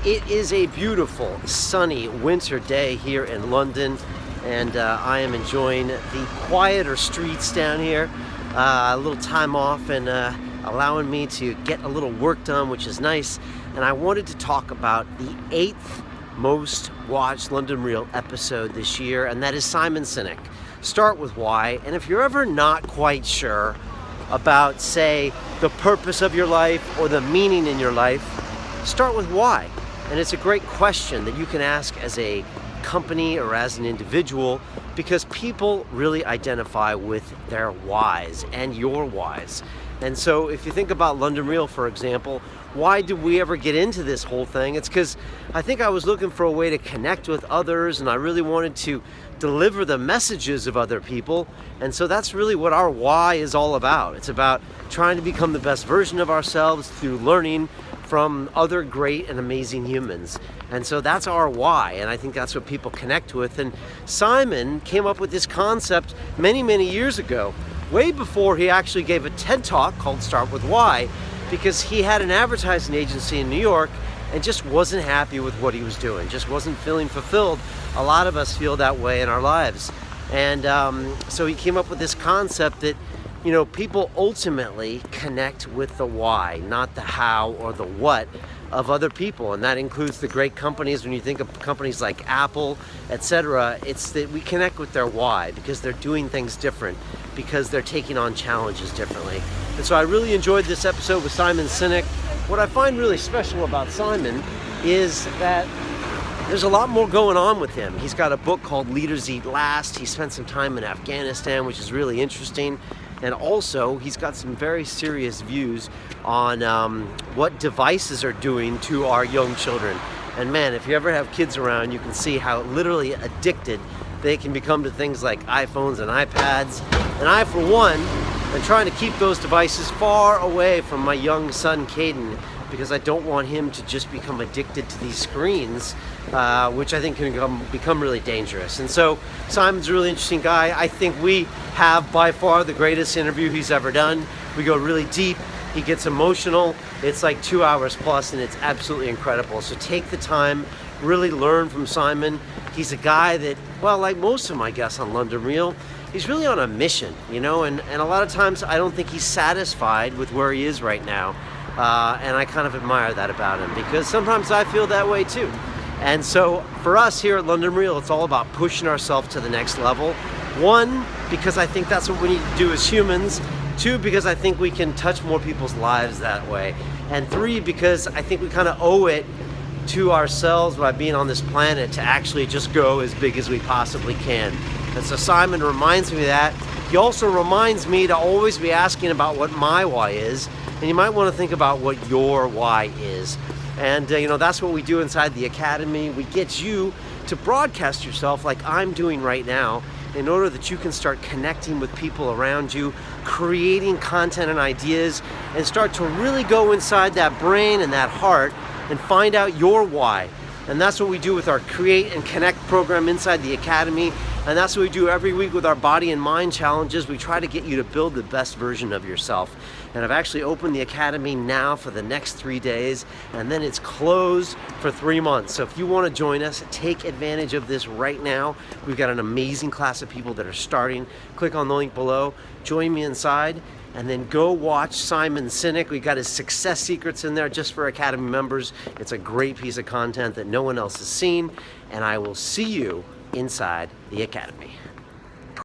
It is a beautiful, sunny winter day here in London, and I am enjoying the quieter streets down here. A little time off and allowing me to get a little work done, which is nice. And I wanted to talk about the 8th most watched London Real episode this year, and that is Simon Sinek. Start with why, and if you're ever not quite sure about, say, the purpose of your life or the meaning in your life, start with why. And it's a great question that you can ask as a company or as an individual, because people really identify with their whys and your whys. And so if you think about London Real, for example, why did we ever get into this whole thing? It's because I think I was looking for a way to connect with others, and I really wanted to deliver the messages of other people. And so that's really what our why is all about. It's about trying to become the best version of ourselves through learning from other great and amazing humans. And so that's our why, and I think that's what people connect with. And Simon came up with this concept many years ago, way before he actually gave a TED Talk called Start With Why, because he had an advertising agency in New York and just wasn't happy with what he was doing, just wasn't feeling fulfilled. A lot of us feel that way in our lives. And so he came up with this concept that, you know, people ultimately connect with the why, not the how or the what of other people. And that includes the great companies. When you think of companies like Apple, etc., it's that we connect with their why because they're doing things different, because they're taking on challenges differently. And so I really enjoyed this episode with Simon Sinek. What I find really special about Simon is that there's a lot more going on with him. He's got a book called Leaders Eat Last. He spent some time in Afghanistan, which is really interesting. And also, he's got some very serious views on what devices are doing to our young children. And man, if you ever have kids around, you can see how literally addicted they can become to things like iPhones and iPads. And I, for one, am trying to keep those devices far away from my young son, Caden, because I don't want him to just become addicted to these screens, which I think can become really dangerous. And so Simon's a really interesting guy. I think we have by far the greatest interview he's ever done. We go really deep. He gets emotional. It's like 2 hours plus, and it's absolutely incredible. So take the time, really learn from Simon. He's a guy that, well, like most of my guests on London Real, he's really on a mission, you know, and a lot of times I don't think he's satisfied with where he is right now. And I kind of admire that about him, because sometimes I feel that way too. And so for us here at London Real, it's all about pushing ourselves to the next level. One, because I think that's what we need to do as humans. Two, because I think we can touch more people's lives that way. And three, because I think we kind of owe it to ourselves by being on this planet to actually just go as big as we possibly can. And so Simon reminds me of that. He also reminds me to always be asking about what my why is. And you might want to think about what your why is. And you know, that's what we do inside the Academy. We get you to broadcast yourself like I'm doing right now, in order that you can start connecting with people around you, creating content and ideas, and start to really go inside that brain and that heart and find out your why. And that's what we do with our Create and Connect program inside the Academy. And that's what we do every week with our Body and Mind challenges. We try to get you to build the best version of yourself. And I've actually opened the Academy now for the next 3 days, and then it's closed for 3 months. So if you want to join us, take advantage of this right now. We've got an amazing class of people that are starting. Click on the link below, join me inside, and then go watch Simon Sinek. We got his success secrets in there just for Academy members. It's a great piece of content that no one else has seen, and I will see you inside the Academy.